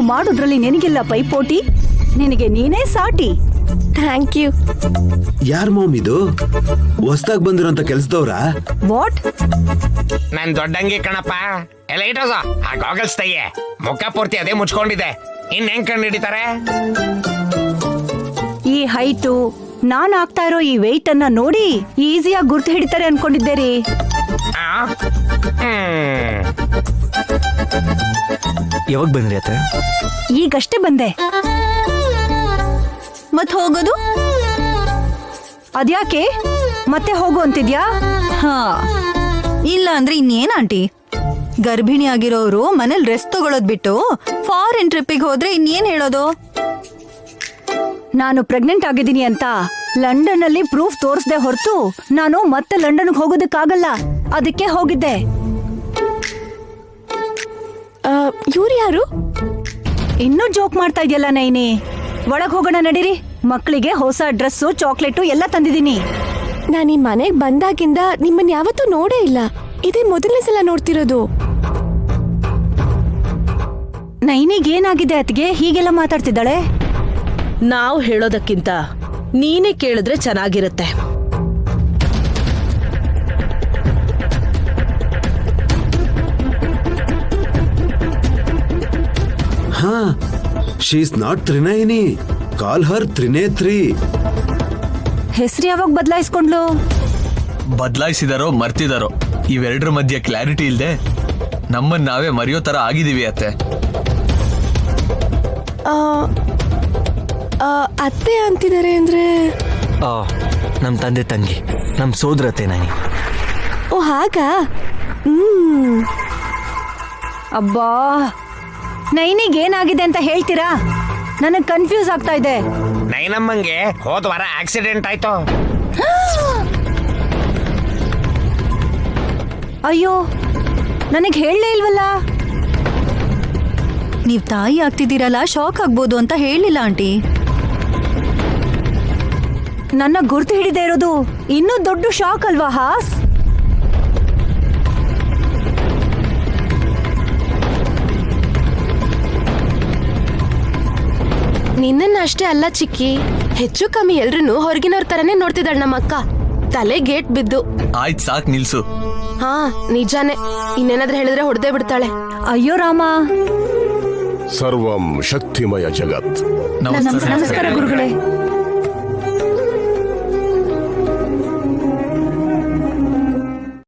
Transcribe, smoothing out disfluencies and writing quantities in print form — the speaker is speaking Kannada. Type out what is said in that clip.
ಮಾಡೋದ್ರಲ್ಲಿ ನಿನಗೆಲ್ಲ ಪೈಪೋಟಿ, ನಿನಗೆ ನೀನೇ ಸಾಟಿ. Thank you. ಯಾರ್ ಮಾಮ್ ಇದು? ಹೊಸ್ದಾಗ್ ಬಂದಿರೋಂತ ಕೆಲ್ಸದವ್ರ? ವಾಟ್? ನನ್ ದೊಡ್ಡಂಗಿ ಕಣಪ್ಪ. ಎಲ್ಲ ಇಟ್ಟೋಸ ಆ ಗಾಗಲ್ಸ್ ತೆಗೆ, ಮುಖ ಪೂರ್ತಿ ಅದೇ ಮುಚ್ಕೊಂಡಿದೆ. ಇನ್ ಹೆಂಗ್ ಕಂಡು ಹಿಡಿತಾರೆ? ಈ ಹೈಟು, ನಾನ್ ಆಗ್ತಾ ಇರೋ ಈ ವೆಯ್ಟ್ ಅನ್ನ ನೋಡಿ ಈಸಿಯಾಗಿ ಗುರ್ತು ಹಿಡಿತಾರೆ ಅನ್ಕೊಂಡಿದ್ದೆ ರೀ. ಯಾವಾಗ ಬಂದ್ರಿ ಅತ್ತೆ? ಈಗಷ್ಟೇ ಬಂದೆ. ಮತ್ ಹೋಗೋದು? ಅದ್ಯಾಕೆ ಮತ್ತೆ ಹೋಗು ಅಂತಿದ್ಯಾ? ಹಾ, ಇಲ್ಲ ಅಂದ್ರೆ ಇನ್ನೇನ್ ಆಂಟಿ, ಗರ್ಭಿಣಿ ಆಗಿರೋರು ಮನೇಲಿ ರೆಸ್ಟ್ ತಗೊಳೋದ್ ಬಿಟ್ಟು ಫಾರಿನ್ ಟ್ರಿಪ್ಪಿಗೆ ಹೋದ್ರೆ ಇನ್ನೇನ್ ಹೇಳೋದು? ನಾನು ಪ್ರೆಗ್ನೆಂಟ್ ಆಗಿದ್ದೀನಿ ಅಂತ ಲಂಡನ್ ಅಲ್ಲಿ ಪ್ರೂಫ್ ತೋರಿಸದೆ ಹೊರತು ನಾನು ಮತ್ತೆ ಲಂಡನ್ಗೆ ಹೋಗೋದಕ್ಕಾಗಲ್ಲ. ಅದಕ್ಕೆ ಹೋಗಿದ್ದೆ. ಇವ್ರು ಯಾರು? ಇನ್ನೂ ಜೋಕ್ ಮಾಡ್ತಾ ಇದೆಯಲ್ಲ ನೈನಿ. ಒಳಗ್ ಹೋಗೋಣ ನಡೀರಿ. ಮಕ್ಕಳಿಗೆ ಹೊಸ ಡ್ರೆಸ್ಸು, ಚಾಕ್ಲೇಟು ಎಲ್ಲ ತಂದಿದ್ದೀನಿ. ನಾನು ಈ ಮನೆಗೆ ಬಂದಾಗಿಂದ ನಿಮ್ಮನ್ನ ಯಾವತ್ತೂ ನೋಡೇ ಇಲ್ಲ. ಇದೇ ಮೊದಲನೇ ಸಲ ನೋಡ್ತಿರೋದು. ನೈನಿಗೇನಾಗಿದೆ ಅತ್ಗೆ ಹೀಗೆಲ್ಲ ಮಾತಾಡ್ತಿದ್ದಾಳೆ? ನಾವು ಹೇಳೋದಕ್ಕಿಂತ ನೀನೇ ಕೇಳಿದ್ರೆ ಚೆನ್ನಾಗಿರುತ್ತೆ. ಹಾ, ಶಿ ಇಸ್ ನಾಟ್ ತ್ರಿನಯಿನಿ. ಕಾಲ್ ಹರ್ ತ್ರಿನೇತ್ರಿ. ಹೆಸರು ಯಾವಾಗ ಬದಲಾಯಿಸ್ಕೊಂಡ್ಲು? ಬದಲಾಯಿಸಿದಾರೋ ಮರ್ತಿದಾರೋ, ಇವೆರಡರ ಮಧ್ಯೆ ಕ್ಲಾರಿಟಿ ಇಲ್ದೆ ನಮ್ಮನ್ನ ನಾವೇ ಮರೆಯೋ ತರ ಆಗಿದೀವಿ ಅತ್ತೆ. ಅತ್ತೆ ಅಂತಿದ್ದಾರೆ ಅಂದ್ರೆ? ನಮ್ಮ ತಂದೆ ತಂಗಿ, ನಮ್ಮ ಸೋದರತೆ ನಾಯಿ. ಓ ಹಾಗಾ? ಅಬ್ಬಾ, ನೈನಿಗೇನಾಗಿದೆ ಅಂತ ಹೇಳ್ತೀರಾ? ನನಗ್ ಕನ್ಫ್ಯೂಸ್ ಆಗ್ತಾ ಇದೆ. ನೈನಮ್ಮಂಗೆ ಹೋದ ವಾರ ಆಕ್ಸಿಡೆಂಟ್ ಆಯ್ತು. ಅಯ್ಯೋ, ನನಗ್ ಹೇಳಲೇ ಇಲ್ವಲ್ಲ. ನೀವ್ ತಾಯಿ ಆಗ್ತಿದ್ದೀರಲ್ಲ, ಶಾಕ್ ಆಗ್ಬೋದು ಅಂತ ಹೇಳಿಲ್ಲ ಆಂಟಿ. ನನ್ನ ಗುರ್ತು ಹಿಡಿದೇ ಇರೋದು ಇನ್ನೂ ದೊಡ್ಡ ಶಾಕ್ ಅಲ್ವಾ ಹಾಸ್? ನಿನ್ನ ಅಷ್ಟೇ ಅಲ್ಲ ಚಿಕ್ಕಿ, ಹೆಚ್ಚು ಕಮ್ಮಿ ಎಲ್ರು ಹೊರಗಿನವ್ರ ತರನೇ ನೋಡ್ತಿದ್ದಾಳ ನಮ್ಮ ಅಕ್ಕ. ತಲೆ ಗೇಟ್ ಬಿದ್ದು. ಆಯ್ತು, ಸಾಕ್ ನಿಲ್ಸು. ಹಾ ನಿಜಾನೇ, ಇನ್ನೇನಾದ್ರೂ ಹೇಳಿದ್ರೆ ಹೊಡೆದೇ ಬಿಡ್ತಾಳೆ. ಅಯ್ಯೋ ರಾಮ. ಸರ್ವಂ ಶಕ್ತಿಮಯ ಜಗತ್. ನಮಸ್ಕಾರ ಗುರುಗಳೇ.